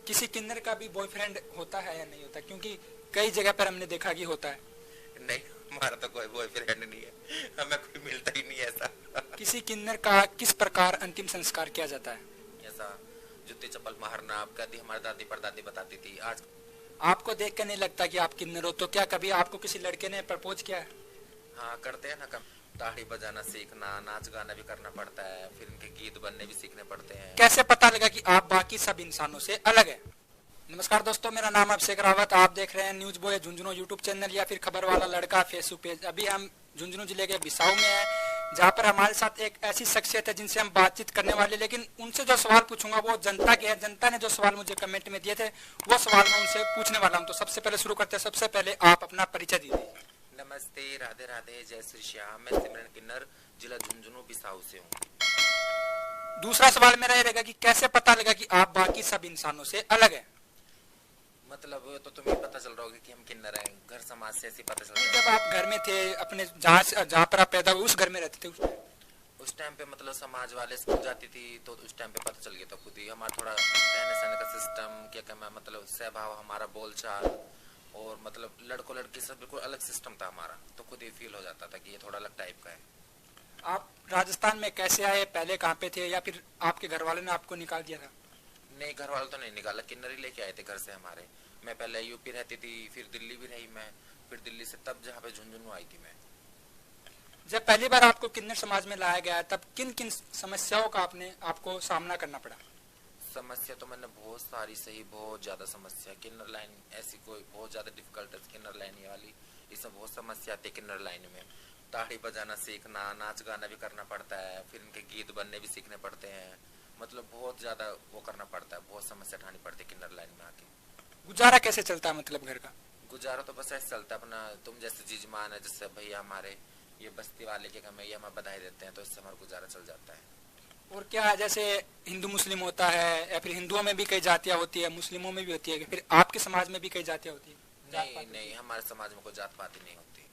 किसी किन्नर का भी बॉयफ्रेंड होता है या नहीं होता? क्योंकि कई जगह पर हमने देखा कि होता है। नहीं, हमारा तो कोई बॉयफ्रेंड नहीं है, हमें कोई मिलता ही नहीं है ऐसा। किसी किन्नर का किस प्रकार अंतिम संस्कार किया जाता है? ऐसा जुत्ती चप्पल मारना, आप कहती हमारी दादी परदादी बताती थी। आज आपको देख कर नहीं लगता कि आप किन्नर हो? तो क्या कभी आपको किसी लड़के ने प्रपोज किया है? हाँ करते हैं ना, कम ताड़ी बजाना सीखना, नाच गाना भी करना पड़ता है, फिर इनके गीत बनने भी सीखने पड़ते हैं। कैसे पता लगा कि आप बाकी सब इंसानों से अलग है? नमस्कार दोस्तों, मेरा नाम अभिषेक रावत। आप देख रहे हैं news boy Jhunjhunu YouTube channel या फिर खबर वाला लड़का फेसबुक पेज। अभी हम झुंझुनू जिले के बिसाऊ में हैं, जहाँ पर हमारे साथ एक ऐसी शख्सियत है जिनसे हम बातचीत करने वाले, लेकिन उनसे जो सवाल पूछूंगा वो जनता के है। जनता ने जो सवाल मुझे कमेंट में दिए थे वो सवाल मैं उनसे पूछने वाला हूँ। तो सबसे पहले शुरू करते हैं। सबसे पहले आप अपना परिचय दीजिए। नमस्ते, राधे राधे, जय श्री श्याम। मैं सिमरन किन्नर, जिला झुंझुनू बिसाऊ से हूँ। दूसरा सवाल मेरा ये रहेगा कि कैसे पता लगा कि आप बाकी सब इंसानों से अलग है? मतलब तो तुम्हें पता चल रहा होगा कि हम किन्नर हैं, घर समाज से ऐसे पता चल रहा है। जब आप घर में थे, अपने जहाँ पर आप पैदा हुए उस घर में रहते थे, उस टाइम पे मतलब समाज वाले स्कूल जाती थी तो उस टाइम पे पता चल गया था खुद ही। हमारा थोड़ा रहने सहने का सिस्टम, क्या कहना, मतलब स्वभाव, हमारा बोलचाल और मतलब लड़कों लड़की सब बिल्कुल अलग सिस्टम था हमारा, तो खुद ही फील हो जाता था कि ये थोड़ा अलग टाइप का है। आप राजस्थान में कैसे आए? पहले कहाँ पे थे या फिर आपके घर वालों ने आपको निकाल दिया था? नहीं, घर वालों तो नहीं निकाला, किन्नर ही लेके आए थे घर से हमारे। मैं पहले यूपी रहती थी, फिर दिल्ली भी रही मैं, फिर दिल्ली से तब जहाँ पे झुंझुनू आई थी मैं। जब पहली बार आपको किन्नर समाज में लाया गया तब किन किन समस्याओं का आपको सामना करना पड़ा? समस्या तो मैंने बहुत सारी सही, बहुत ज्यादा समस्या। किन्नर लाइन ऐसी कोई बहुत ज्यादा डिफिकल्ट है, किन्नर लाइन ये वाली, इसमें बहुत समस्या आती है। किन्नर लाइन में ताड़ी बजाना सीखना, नाच गाना भी करना पड़ता है, फिर इनके गीत बनने भी सीखने पड़ते हैं, मतलब बहुत ज्यादा वो करना पड़ता है, बहुत समस्या उठानी पड़ती है किन्नर लाइन में आके। गुजारा कैसे चलता है मतलब घर का? गुजारा तो बस ऐसे चलता है अपना, तुम जैसे जीजमान है, जैसे भैया हमारे ये बस्ती वाले के हमें ये हमें बधाई देते हैं, तो इससे हमारा गुजारा चल जाता है। और क्या जैसे हिंदू मुस्लिम होता है या फिर हिंदुओं में भी कई जातियां होती है, मुस्लिमों में भी होती है, फिर आपके समाज में भी कई जातियां होती है? नहीं नहीं, हमारे समाज में कोई जात पात ही नहीं होती।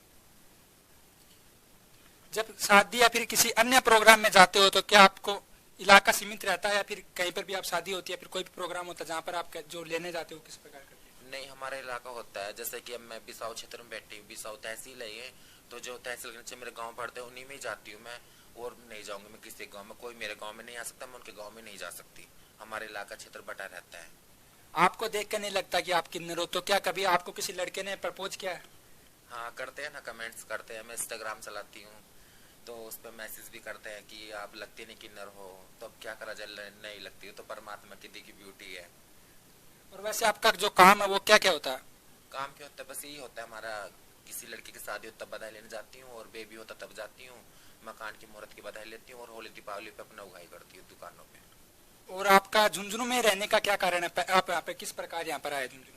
जब शादी या फिर किसी अन्य प्रोग्राम में जाते हो तो क्या आपको इलाका सीमित रहता है या फिर कहीं पर भी आप शादी होती है फिर कोई भी प्रोग्राम होता है जहाँ पर आप जो लेने जाते हो किस प्रकार करते हैं? नहीं, हमारा इलाका होता है, जैसे कि अब मैं बिसाऊ क्षेत्र में बैठी हूँ, बिसाऊ तहसील है ये, तो जो तहसील के नीचे मेरे गांव पड़ते हैं उन्हीं में ही जाती हूँ मैं, और नहीं जाऊंगी मैं किसी गांव में। कोई मेरे गांव में नहीं आ सकता, मैं उनके गांव में नहीं जा सकती। हमारा इलाका क्षेत्र बटा रहता है। आपको देख कर नहीं लगता कि आप किन्नर हो? तो क्या कभी आपको किसी लड़के ने प्रपोज किया है? हाँ करते हैं ना, कमेंट्स करते हैं। मैं इंस्टाग्राम चलाती हूँ तो उस पर मैसेज भी करते हैं कि आप लगती नहीं किन्नर हो, तो अब क्या करा जाए, नहीं लगती हो तो परमात्मा की दी की ब्यूटी है। और वैसे आपका जो काम है वो क्या क्या होता है? काम क्या होता है, बस यही होता है हमारा, किसी लड़की की शादी हो तब बधाई लेने जाती हूँ, और बेबी होता तब जाती हूँ, मकान की मुहूर्त की बधाई लेती हूँ, और होली दीपावली पे अपना उगाई करती हूँ दुकानों पे। और आपका झुंझुनू में रहने का क्या कारण है? आप यहाँ पे किस प्रकार यहाँ पर आए झुंझुनू में?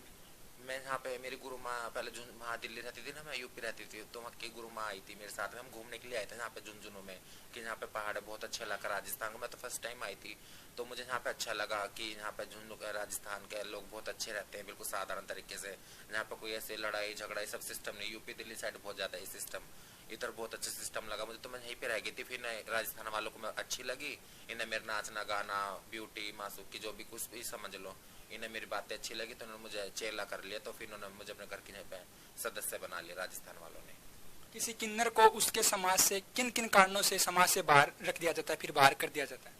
मैं यहाँ पे, मेरी गुरु माँ पहले वहाँ दिल्ली रहती थी ना, मैं यूपी रहती थी, तो वहाँ की गुरु माँ आई थी मेरे साथ में, हम घूमने के लिए आए थे यहाँ पे झुंझुनू में, कि यहाँ पे पहाड़ है, बहुत अच्छा लगा। राजस्थान को मैं तो फर्स्ट टाइम आई थी, तो मुझे यहाँ पे अच्छा लगा कि यहाँ पे झुंझुनू राजस्थान के लोग बहुत अच्छे रहते हैं, बिल्कुल साधारण तरीके से। यहाँ पे कोई ऐसे लड़ाई झगड़ा सब सिस्टम नहीं। यूपी दिल्ली साइड बहुत ज्यादा ये सिस्टम, इधर बहुत अच्छा सिस्टम लगा मुझे, तो मैं यहीं पे रह गई थी। फिर राजस्थान वालों को मैं अच्छी लगी, इन्हें मेरा नाचना गाना, ब्यूटी मासूक की जो भी कुछ भी समझ लो, इन्हें मेरी बातें अच्छी लगी, तो उन्होंने मुझे चेला कर लिया, तो फिर उन्होंने मुझे अपने घर के सदस्य बना लिया राजस्थान वालों ने। किसी किन्नर को उसके समाज से किन किन कारणों से समाज से बाहर रख दिया जाता है, फिर बाहर कर दिया जाता है?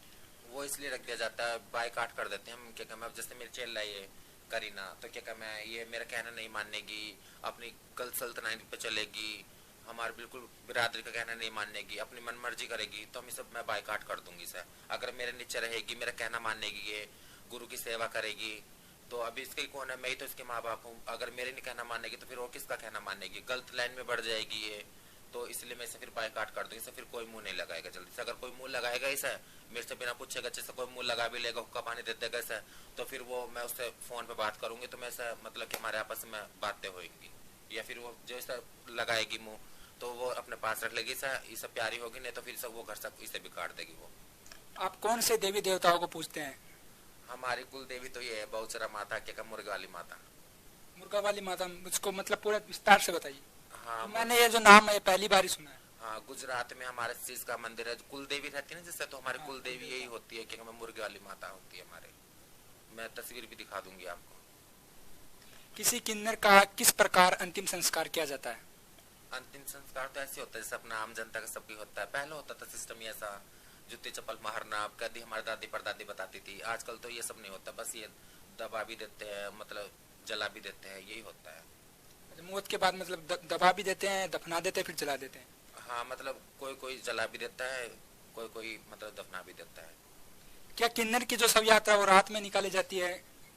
वो इसलिए रख दिया जाता है, बायकाट कर देते हैं हम। क्या कहना, जैसे मेरी चेला ये करीना, तो क्या कहना, ये मेरा कहना नहीं मानेगी, अपनी कल सल्तनत पे चलेगी, हमारे बिल्कुल बिरादरी का कहना नहीं मानेगी, अपनी मन मर्जी करेगी, तो हम सब मैं बायकाट कर दूंगी सर। अगर मेरे नीचे रहेगी, मेरा कहना मानेगी, ये गुरु की सेवा करेगी, तो अभी इसके कौन है, मैं ही तो इसके माँ बाप हूँ। अगर मेरे नहीं कहना मानेगी तो फिर और किसका कहना मानेगी, गलत लाइन में बढ़ जाएगी ये, तो इसलिए मैं इसे फिर बायकाट कर दूंगी। इसे फिर कोई मुंह नहीं लगाएगा जल्दी से। अगर कोई मुंह लगाएगा इसे मेरे से बिना पूछेगा, अच्छे से कोई मुंह लगा भी लेगा, हुक्का पानी दे देगा इसे, तो फिर वो मैं उससे फोन पे बात करूंगी, तो मैं ऐसा मतलब कि हमारे आपस में बातें होंगी, या फिर वो जो इसे लगाएगी मुंह तो वो अपने पास रख लेगी, इसे प्यारी होगी, नहीं तो फिर सब वो घर से इसे भी काट देगी वो। आप कौन से देवी देवताओं को पूजते हैं? हमारी कुल देवी तो ये है बहुचरा माता, क्या मुर्गा वाली माता। मुर्गा वाली माता, मुझको मतलब पूरा विस्तार से बताइए। हाँ, मैंने ये जो नाम है पहली बार ही सुना है। हाँ, गुजरात में हमारे चीज का मंदिर है, कुल देवी रहती है ना, जैसे तो हमारी कुल देवी यही होती है कि हमें मुर्गे वाली माता होती है हमारे। मैं तस्वीर भी दिखा दूंगी आपको। किसी किन्नर का किस प्रकार अंतिम संस्कार किया जाता है? अंतिम संस्कार तो ऐसे होता है जैसे अपना आम जनता का सबकी होता है। पहले होता था सिस्टम ऐसा, जूती चप्पल मारना, कदी हमारी दादी परदादी बताती थी। आजकल तो ये सब नहीं होता, बस ये दबा भी देते हैं, मतलब जला भी देते हैं, यही होता है। मौत के बाद मतलब दबा भी देते हैं, दफना देते हैं, फिर जला देते हैं? हाँ, मतलब कोई कोई जला भी देता है, कोई कोई मतलब दफना भी देता है। क्या किन्नर की जो शव यात्रा वो रात में निकाली जाती है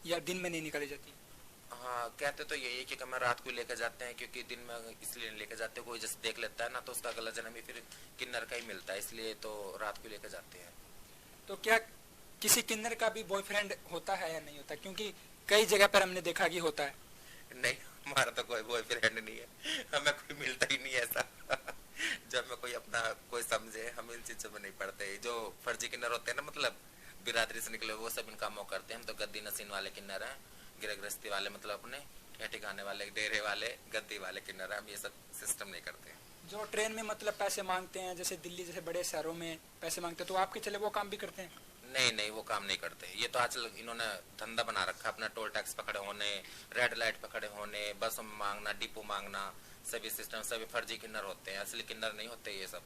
या दिन में नहीं निकाली जाती? हाँ, कहते तो यही है कि हम रात को लेकर जाते हैं, क्योंकि दिन में इसलिए नहीं लेकर जाते, कोई जैसे देख लेता है ना तो उसका अगला जन्म ही फिर किन्नर का ही मिलता है, इसलिए तो रात को लेकर जाते हैं। तो क्या किसी किन्नर का भी बॉयफ्रेंड होता है या नहीं होता? क्योंकि कई जगह पर हमने देखा कि होता है। नहीं, हमारा तो कोई बॉयफ्रेंड नहीं है, हमें कोई मिलता ही नहीं ऐसा। जब में कोई अपना कोई समझे, हम इन चीजों में नहीं पड़ते। जो फर्जी किन्नर होते हैं ना, मतलब बिरादरी से निकले, वो सब इन कामों करते हैं। हम तो गद्दी नसीन वाले किन्नर हैं, गिरहगृहस्थी वाले, मतलब अपने ठिकाने वाले, डेरे वाले, गद्दी वाले किन्नर हैं। हम ये सब सिस्टम नहीं करते। जो ट्रेन में मतलब पैसे मांगते हैं, जैसे दिल्ली जैसे बड़े शहरों में पैसे मांगते हैं, तो आपके चले वो काम भी करते हैं? नहीं नहीं, वो काम नहीं करते। ये तो आजकल इन्होंने धंधा बना रखा, अपना टोल टैक्स पकड़े होने, रेड लाइट पकड़े होने, बस में मांगना, डिपो मांगना, सभी सिस्टम, सभी फर्जी किन्नर होते हैं, असली किन्नर नहीं होते ये सब।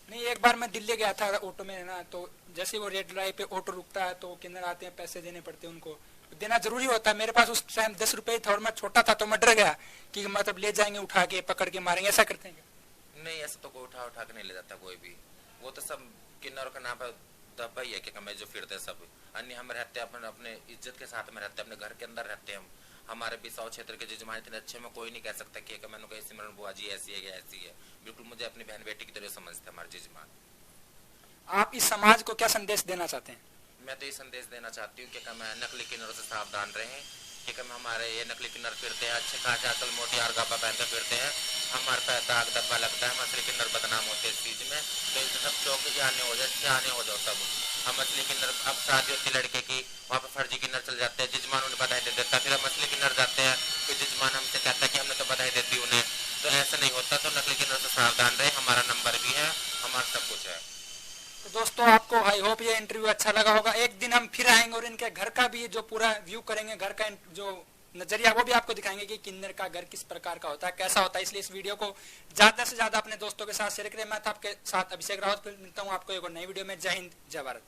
नहीं, एक बार मैं दिल्ली गया था ऑटो में ना, तो जैसे वो रेड लाइट पे ऑटो रुकता है तो किन्नर आते हैं, पैसे देने पड़ते हैं उनको, देना जरूरी होता है। मेरे पास उस टाइम 10 रुपए था और मैं छोटा था, तो मैं डर गया कि मतलब ले जाएंगे, उठा के पकड़ के मारेंगे, ऐसा करते हैं क्या? नहीं, ऐसा तो कोई उठा उठा के नहीं ले जाता कोई भी। वो तो सब किन्नरों का नाम पर दबा ही है कि हमें जो फिरते सब। अन्य हम रहते हैं अपने इज्जत के साथ में रहते हैं, अपने घर के अंदर रहते हैं हम। हमारे बिसाऊ क्षेत्र के जजमान इतने अच्छे में कोई नहीं कह सकता कि मैंने कहा सिमरन बुआ जी ऐसी है या ऐसी है। बिल्कुल मुझे अपनी बहन बेटी की तरह समझते हैं हमारे जजमान। आप इस समाज को क्या संदेश देना चाहते हैं? मैं तो ये संदेश देना चाहती हूँ कि मैं नकली किन्नरों से सावधान रहें, कि हमारे ये नकली किन्नर फिरते हैं अच्छे खासे, आजकल मोटियार गाबा पहनकर फिरते हैं, हमारे पे दाग धब्बा लगता है, हम असली किन्नर बदनाम होते हैं इस चीज में। तो इसे सब चौक आने हो जाए, आने हो जाओ सब। हम असली किन्नर, अब शादी होती लड़के की, वहाँ पे फर्जी किन्नर चल जाते हैं, जजमान उन्हें बधाई दे देता, फिर हम असली किन्नर जाते हैं, फिर जजमान हमसे कहता है कि हमने तो बधाई दे दी उन्हें। तो ऐसा नहीं होता, तो नकली किन्नर से सावधान रहे। हमारा नंबर भी है, हमारा सब कुछ है। तो दोस्तों, आपको आई होप ये इंटरव्यू अच्छा लगा होगा। एक दिन हम फिर आएंगे और इनके घर का भी जो पूरा व्यू करेंगे, घर का जो नजरिया वो भी आपको दिखाएंगे कि किन्नर का घर किस प्रकार का होता है, कैसा होता है। इसलिए इस वीडियो को ज्यादा से ज्यादा अपने दोस्तों के साथ शेयर करें। मैं था आपके साथ अभिषेक रावत, फिर मिलता हूँ आपको एक और नई वीडियो में। जय हिंद, जय भारत।